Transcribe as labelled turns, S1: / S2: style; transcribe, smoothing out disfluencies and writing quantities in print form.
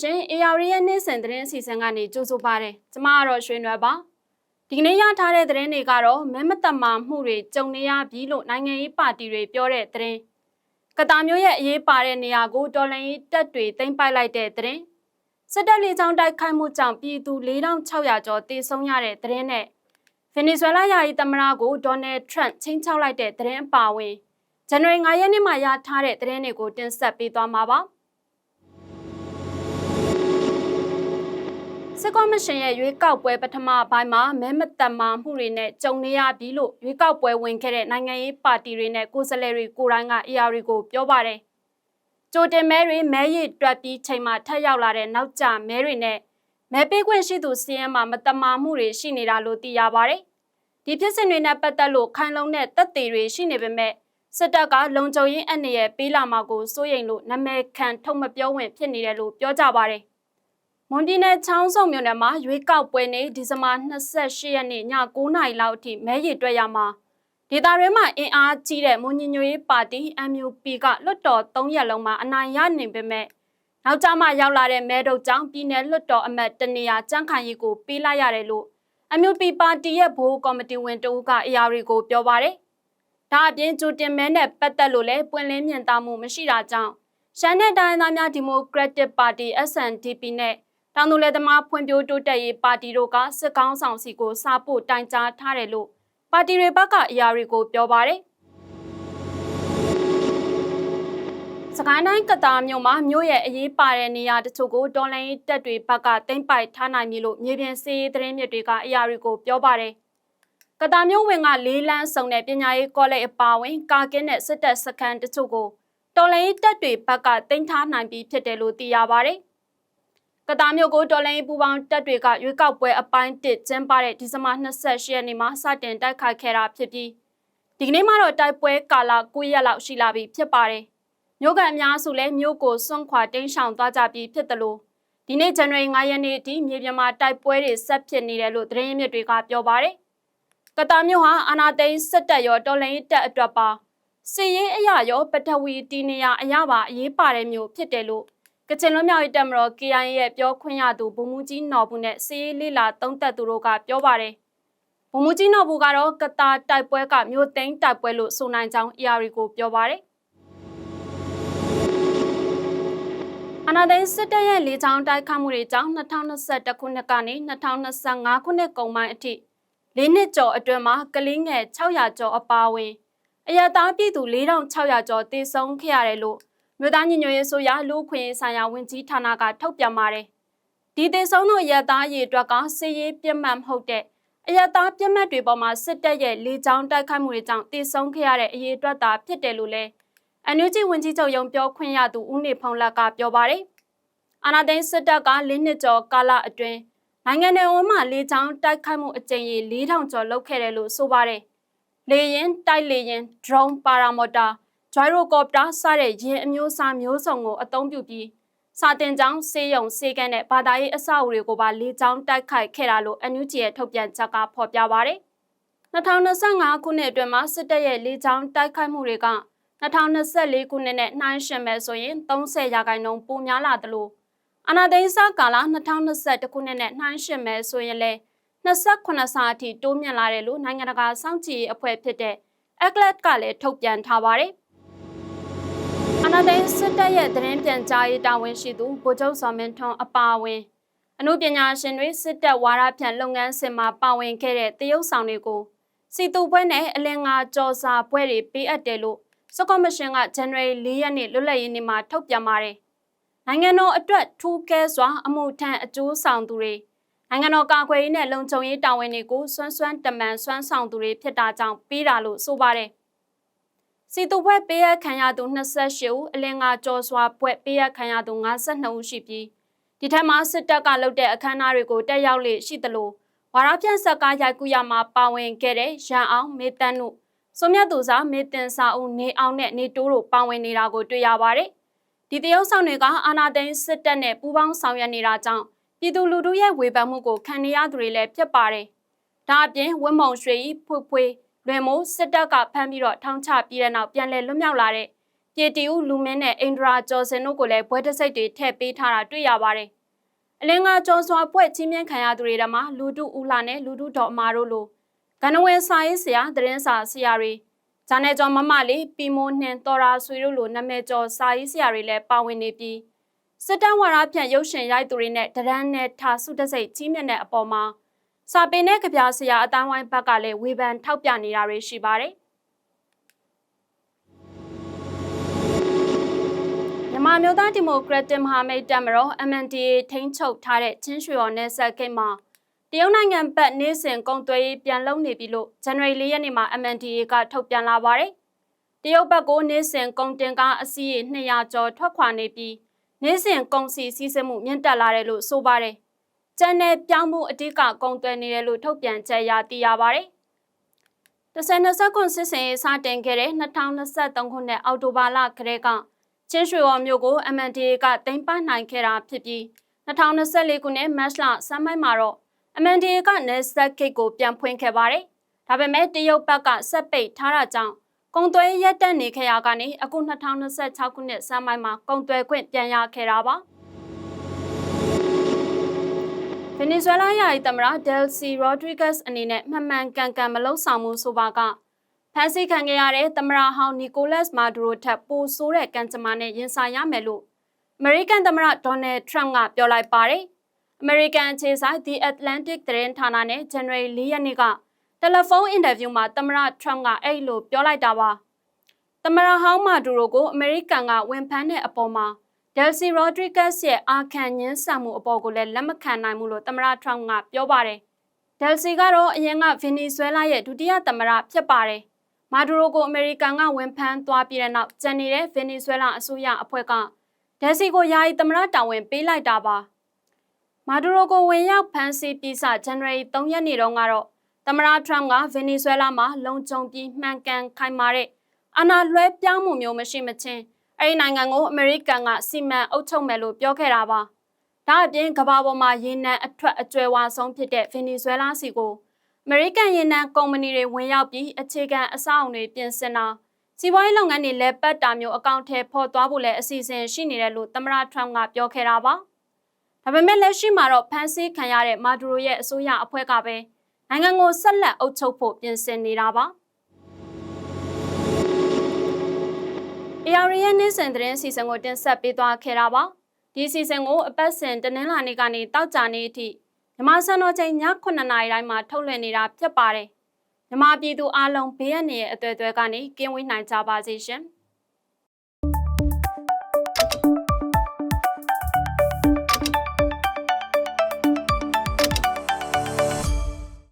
S1: ရှင် AR ရဲ့နေ့စဉ်သတင်းအစီအစဉ်ကနေကြိုဆိုပါတယ်။ကျမကတော့ရွှေနွယ်ပါ။ဒီကနေ့ရထားတဲ့သတင်းတွေကတော့မဲမတမာမှုတွေကြုံနေရပြီလို့နိုင်ငံရေးပါတီတွေပြောတဲ့သတင်း။ကတာမျိုးရဲ့အရေးပါတဲ့နေရာကိုတော်လှန်ရေးတပ်တွေသိမ်းပိုက်လိုက်တဲ့သတင်း။စစ်တပ်လေကြောင်းတိုက်ခိုက်မှုကြောင့်ပြည်သူ4600ကျော်သေဆုံးရတဲ့သတင်းနဲ့ဗင်နီဇွဲလားယာယီသမ္မတကိုဒေါ်နယ်ထရန့်ချင်းချောက်လိုက်တဲ့သတင်းအပါအဝင်ဇန်နဝါရီ9ရက်နေ့မှာရထားတဲ့သတင်းတွေကိုတင်ဆက်ပေးသွားမှာပါ။စစ်ကောမရှင်ရဲ့ရွေးကောက်ပွဲပထမပိုင်းမှာမဲမတမာမှုတွေနဲ့ကြုံနေရပြီလို့ရွေးကောက်ပွဲဝင်ခဲ့တဲ့နိုင်ငံရေးပါတီတွေနဲ့ကိုယ်စားလှယ်တွေကိုယ်တိုင်က AR ကိုပြောပါတယ်။ကြိုတင်မဲတွေမဲရည်တွက်ပြီးချိန်မှာထပ်ရောက်လာတဲ့နောက်ကျမဲတွေနဲ့မဲပေးခွင့်ရှိသူစီးရင်မှာမတမာမှုတွေရှိနေတာလို့သိရပါတယ်။ဒီဖြစ်စဉ်တွေနဲ့ပတ်သက်လို့ခိုင်လုံတဲ့သက်သေတွေရှိနေပေမဲ့စစ်တပ်ကလုံခြုံရေးအန္တရာယ်ပေးလာမှာကိုစိုးရိမ်လို့နာမည်ခံထုတ်မပြောဝင်ဖြစ်နေတယ်လို့ပြောကြပါတယ်။မွန်ပြည်နယ်ချောင်းစုံမြို့နယ်မှာရွေးကောက်ပွဲနေ့ဒီဇင်ဘာ28ရက်နေ့ည9:00နာရီလောက်အထိမဲရည်တွက်ရမှာဒေသတွင်းမှာအင်အားကြီးတဲ့မွန်ညညွရေးပါတီ MUP ကလွတ်တော်3ရက်လုံးမှာအနိုင်ရနေပေမဲ့နောက်ကျမှရောက်လာတဲ့မဲတုပ်ကြောင့်ပြည်နယ်လွတ်တော်အမတ်တနေရာကြန့်ခိုင်ရေးကိုပေးလိုက်ရတယ်လို့ MUP ပါတီရဲ့ဘိုးကော်မတီဝင်တဦးက AR ကိုပြောပါတယ်။ဒါအပြင်ကြိုတင်မဲနဲ့ပတ်သက်လို့လည်းပွင့်လင်းမြင်သာမှုမရှိတာကြောင့်ရှမ်းနယ်တိုင်းသားများဒီမိုကရက်တစ်ပါတီ SNDP နဲ့တောင်သူလယ်သမားဖွံ့ဖြိုးတိုးတက်ရေးပါတီတို့ကစစ်ကောင်းဆောင်စီကိုစာပို့တိုင်ကြားထားတယ်လို့ပါတီတွေဘက်က AR ကိုပြောပါတယ်။စကိုင်းတိုင်းကတာမြို့မှာမြို့ရဲ့အရေးပါတဲ့နေရာတချို့ကိုတော်လှန်ရေးတပ်တွေဘက်ကသိမ်းပိုက်ထားနိုင်ပြီလို့မြေပြင်စစ်ရေးသတင်းမြစ်တွေက AR ကိုပြောပါတယ်။ကတာမြို့ဝင်က4လမ်းစုံတဲ့ပညာရေးကောလိပ်အပါအဝင်ကာကင်းတဲ့စစ်တပ်စခန်းတချို့ကိုတော်လှန်ရေးတပ်တွေဘက်ကသိမ်းထားနိုင်ပြီဖြစ်တယ်လို့သိရပါတယ်။ကတာမြို့ကိုတော်လှန်ရေးပူးပေါင်းတပ်တွေကရွေးကောက်ပွဲအပိုင်း1ကျင်းပတဲ့ဒီဇင်ဘာ28ရက်နေ့မှာစတင်တိုက်ခိုက်ခဲ့တာဖြစ်ပြီးဒီကနေ့မှတော့တိုက်ပွဲကာလ9ရက်လောက်ရှိလာပြီဖြစ်ပါတယ်။မြို့ကန်အများစုလည်းမြို့ကိုစွန့်ခွာတိမ်းရှောင်သွားကြပြီးဖြစ်တယ်လို့ဒီနေ့ဇန်နဝါရီ9ရက်နေ့အထိမြေပြင်မှာတိုက်ပွဲတွေဆက်ဖြစ်နေတယ်လို့သတင်းရင်းမြစ်တွေကပြောပါတယ်။ကတာမြို့ဟာအာဏာသိမ်းစစ်တပ်ရောတော်လှန်ရေးတပ်အတွက်ပါစစ်ရေးအရာရောပထဝီတီနေရအရာပါအရေးပါတဲ့မြို့ဖြစ်တယ်လို့ကချင်လွတ်မြောက်ရေးတပ်မတော် KIA ရဲ့ပြောခွင့်ရသူဗိုလ်မှူးကြီးနော်ဘူးနဲ့စီးရေးလေးလာသုံးသက်သူတို့ကပြောပါတယ်။ဗိုလ်မှူးကြီးနော်ဘူးကတော့ကတာတိုက်ပွဲကမြို့သိမ်းတိုက်ပွဲလို့ဆိုနိုင်ကြောင်း AR ကိုပြောပါတယ်။အာဏာသိမ်းစစ်တပ်ရဲ့လေကြောင်းတိုက်ခိုက်မှုတွေကြောင့်2021ခုနှစ်ကနေ2025ခုနှစ်ကုန်ပိုင်းအထိ၄နှစ်ကျော်အတွင်းမှာကလေးငယ်600ကျော်အပါအဝင်အရသားပြည်သူ4600ကျော်သေဆုံးခဲ့ရတယ်လို့မြို့သားညီညွတ်ရေးဆိုရလူခွင့်ဆိုင်ရာဝန်ကြီးဌာနကထုတ်ပြန်ပါတယ်။ဒီသေဆုံးသောအရသားအရေအတွက်ကစစ်ရေးပြစ်မှတ်မဟုတ်တဲ့အရသားပြစ်မှတ်တွေပေါ်မှာစစ်တပ်ရဲ့လေကြောင်းတိုက်ခိုက်မှုတွေကြောင့်သေဆုံးခဲ့ရတဲ့အရေအတွက်သာဖြစ်တယ်လို့လည်းNUGဝန်ကြီးချုပ်ရုံးပြောခွင့်ရသူဦးနေဖုံးလတ်ကပြောပါတယ်။အာဏာသိမ်းစစ်တပ်က၄နှစ်ကျော်ကာလအတွင်းနိုင်ငံတော်မှာလေကြောင်းတိုက်ခိုက်မှုအကြိမ်ရေ4000ကျော်လုပ်ခဲ့တယ်လို့ဆိုပါတယ်။လေယာဉ်တိုက်လေယာဉ် drone ပါရာမော်တာဂျိုင်ရိုကော်ပတာစတဲ့ယာဉ်အမျိုးအစားမျိုးစုံကိုအသုံးပြုပြီးစာတင်ကျောင်းစေယုံစေကန်းနဲ့ဘာသာရေးအဆောက်အဦတွေကိုပါလေကြောင်းတိုက်ခိုက်ခဲ့တာလို့NUGရဲ့ထုတ်ပြန်ချက်ကဖော်ပြပါတယ်။2025ခုနှစ်အတွင်းမှာစစ်တပ်ရဲ့လေကြောင်းတိုက်ခိုက်မှုတွေက2024ခုနှစ်နဲ့နှိုင်းယှဉ်မယ်ဆိုရင်30%ပိုများလာတယ်လို့အာဏာသိမ်းစကာလ2021ခုနှစ်နဲ့နှိုင်းယှဉ်မယ်ဆိုရင်လည်း28ဆအထိတိုးမြင့်လာတယ်လို့နိုင်ငံတကာစောင့်ကြည့်ရေးအဖွဲ့ဖြစ်တဲ့ ACLED ကလည်းထုတ်ပြန်ထားပါတယ်။အာဏာသိမ်းစစ်တပ်ရဲ့သတင်းပြန်ကြားရေးတာဝန်ရှိသူဗိုလ်ချုပ်စောမင်းထွန်းအပါအဝင်အမှုပညာရှင်တွေစစ်တပ်ဝါဒဖြန့်လုပ်ငန်းစဉ်မှာပါဝင်ခဲ့တဲ့တရုတ်ဆောင်တွေကိုစီတူပွဲနဲ့အလင်္ကာကြော်စာပွဲတွေပေးအပ်တယ်လို့စစ်ကောမရှင်ကဇန်နဝါရီ4ရက်နေ့လွတ်လပ်ရေးနေ့မှာထုတ်ပြန်ပါတယ်။နိုင်ငံတော်အတွက်ထူးကဲစွာအမှုထမ်းအကျိုးဆောင်သူတွေနိုင်ငံတော်ကာကွယ်ရေးနဲ့လုံခြုံရေးတာဝန်တွေကိုစွမ်းစွမ်းတမန်စွမ်းဆောင်သူတွေဖြစ်တာကြောင့်ပေးတာလို့ဆိုပါတယ်။စီတူပွဲပေးအပ်ခံရသူ28ဦးအလင်္ကာကြော်စွာပွဲပေးအပ်ခံရသူ52ဦးရှိပြီးဒီထက်မှစစ်တပ်ကလုပ်တဲ့အခမ်းအနားတွေကိုတက်ရောက်လေရှိသလိုဝါရဖြန့်ဆက်ကားရိုက်ကူးရမှာပါဝင်ခဲ့တဲ့ရန်အောင်မေတန်းတို့စုံမြတ်သူစာမေတင်စာဦးနေအောင်နဲ့နေတိုးတို့ပါဝင်နေတာကိုတွေ့ရပါတယ်။ဒီတရုတ်ဆောင်တွေကအာဏာသိမ်းစစ်တပ်နဲ့ပူးပေါင်းဆောင်ရွက်နေတာကြောင့်ပြည်သူလူထုရဲ့ဝေဖန်မှုကိုခံနေရသူတွေလည်းဖြစ်ပါတယ်။ဒါအပြင်ဝင်းမုံရွှေဖွေးလွယ်မိုးစစ်တပ်ကဖမ်းပြီးတော့ထောင်ချပြီးတဲ့နောက်ပြန်လည်လွတ်မြောက်လာတဲ့ ပြေတီဦးလူမင်းနဲ့အိန္ဒရာကျော်စင်တို့ကိုလည်းဘွဲတစိတ်တွေထည့်ပေးထားတာတွေ့ရပါတယ်။အလင်းကကျော်စွာပွဲချင်းမြင့်ခံရသူတွေတမှာလူတုဦးလာနဲ့လူတုတော်အမာတို့လိုကနဝဲစာရေးဆရာသတင်းစာဆရာတွေဂျာနယ်ကျော်မမလေးပီမိုနှင်တော်ရာဆွေတို့လိုနာမည်ကျော်စာရေးဆရာတွေလည်းပါဝင်နေပြီးစစ်တမ်းဝါဒဖြန့်ရုပ်ရှင်ရိုက်သူတွေနဲ့တရန်နဲ့ထားစုတစိတ်ကြီးမြင့်တဲ့အပေါ်မှာစာပေနဲ့ကြပြဆရာအတိုင်းဝိုင်းဘက်ကလည်းဝေဖန်ထောက်ပြနေတာတွေရှိပါတယ်။မြန်မာမျိုးသားဒီမိုကရက်တစ်မဟာမိတ်တပ်မတော် MNDAA ထိန်းချုပ်ထားတဲ့ချင်းရွှေဟော်နယ်စပ်ဂိတ်မှာတရုတ်နိုင်ငံဘက်နေ့စဉ်ကုန်သွယ်ရေးပြန်လုပ်နေပြီလို့ဇန်နဝါရီ 4 ရက်နေ့မှာ MNDAA ကထုတ်ပြန်လာပါတယ်။တရုတ်ဘက်ကိုနေ့စဉ်ကုန်တင်ကားအစီးရေ200ကျော်ထွက်ခွာနေပြီးနေ့စဉ်ကုန်စည်စီးဆင်းမှုမြင့်တက်လာတယ်လို့ဆိုပါတယ်။ကျန်တဲ့ပြောင်းမှုအဓိကကုန်သွယ်နေတယ်လို့ထုတ်ပြန်ချက်ရသိရပါတယ်။2029စစ်စင်ရေးစတင်ခဲ့တဲ့2023ခုနှစ်အောက်တိုဘာလကတည်းကချင်းရွှေဟော်မြို့ကို MNDAA ကသိမ်းပိုက်နိုင်ခဲ့တာဖြစ်ပြီး2024ခုနှစ်မတ်လဆန်းပိုင်းမှာတော့MNDAA ကနယ်စပ်ဂိတ်ကိုပြန်ဖွင့်ခဲ့ပါတယ်။ဒါပေမဲ့တရုတ်ဘက်ကဆက်ပိတ်ထားတာကြောင့်ကုန်သွယ်ရက်တက်နေခဲ့ရကနေအခု2026ခုနှစ်ဆန်းပိုင်းမှာကုန်သွယ်ခွင့်ပြန်ရခဲ့တာပါ။ဗင်နီဇွဲလားယာယီသမ္မတဒယ်စီရိုဒရီဂက်စ်အနေနဲ့မှန်မှန်ကန်ကန်မလုပ်ဆောင်မှုဆိုပါကဖမ်းဆီးခံခဲ့ရတဲ့သမ္မတဟောင်းနီကိုလတ်မာဒူရိုထက်ပိုဆိုးတဲ့ကံကြမ္မာနဲ့ရင်ဆိုင်ရမယ်လို့အမေရိကန်သမ္မတဒေါ်နယ်ထရန့်ကပြောလိုက်ပါတယ်။အမေရိကန်အခြေစိုက် The Atlantic သတင်းဌာနနဲ့ဇန်နဝါရီ 4 ရက်နေ့ကတယ်လီဖုန်းအင်တာဗျူးမှာသမ္မတထရန့်ကအဲ့လိုပြောလိုက်တာပါ။သမ္မတဟောင်းမာဒူရိုကိုအမေရိကန်ကဝန်ဖမ်းတဲ့အပေါ်မှာဒယ်စီရိုဒရီဂက်စ်ရဲ့အာခံညှင်းဆန်မှုအပေါ်ကိုလည်းလက်မခံနိုင်ဘူးလို့သမ္မတထရန့်ကပြောပါတယ်။ဒယ်စီကတော့အရင်ကဗင်နီဇွဲလားရဲ့ဒုတိယသမ္မတဖြစ်ပါတယ်။မာဒူရိုကိုအမေရိကန်ကဝန်ဖမ်းသွားပြီးတဲ့နောက်ကျန်နေတဲ့ဗင်နီဇွဲလားအစိုးရအဖွဲ့ကဒယ်စီကိုယာယီသမ္မတတာဝန်ပေးလိုက်တာပါ။မာဒူရိုကိုဝင်ရောက်ဖမ်းဆီးပြီးစဇန်နဝါရီ 3 ရက်နေ့တုန်းကတော့သမ္မတထရန့်ကဗင်နီဇွဲလားမှာလုံခြုံပြီးမှန်ကန်ခိုင်မာတဲ့အာဏာလွှဲပြောင်းမှုမျိုးမရှိမချင်းအဲ့ဒီနိုင်ငံကိုအမေရိကန်ကစီမံအုပ်ချုပ်မယ်လို့ပြောခဲ့တာပါ။ဒါအပြင်ကမ္ဘာပေါ်မှာရေနံအထွက်အကျွဲဝါဆုံးဖြစ်တဲ့ဗင်နီဇွဲလားစီကိုအမေရိကန်ရေနံကုမ္ပဏီတွေဝင်ရောက်ပြီးအခြေခံအဆောက်အအုံတွေပြင်ဆင်တာစီးပွားရေးလုပ်ငန်းတွေလည်းပတ်တာမျိုးအကောင့်ထဲပေါ်သွားဖို့လည်းအစီအစဉ်ရှိနေတယ်လို့သမ္မတထရန့်ကပြောခဲ့တာပါ။ဒါပေမဲ့လက်ရှိမှာတော့ဖမ်းဆီးခံရတဲ့မာဒူရိုရဲ့အစိုးရအဖွဲ့ကပဲနိုင်ငံကိုဆက်လက်အုပ်ချုပ်ဖို့ပြင်ဆင်နေတာပါ။ AR ရဲ့နေ့စဉ်သတင်းစီစဉ်ကိုတင်ဆက်ပေးသွားခဲ့တာပါ။ဒီစီစဉ်ကိုအပတ်စဉ်တနင်္လာနေ့ကနေတောက်ကြနေ့အထိမြန်မာစံတော်ချိန်ည9:00 နာရီတိုင်းမှာထုတ်လွှင့်နေတာဖြစ်ပါတယ်။မြန်မာပြည်သူအားလုံးဘေးအန္တရာယ်အသွယ်သွယ်ကနေကင်းဝေးနိုင်ကြပါစေရှင်။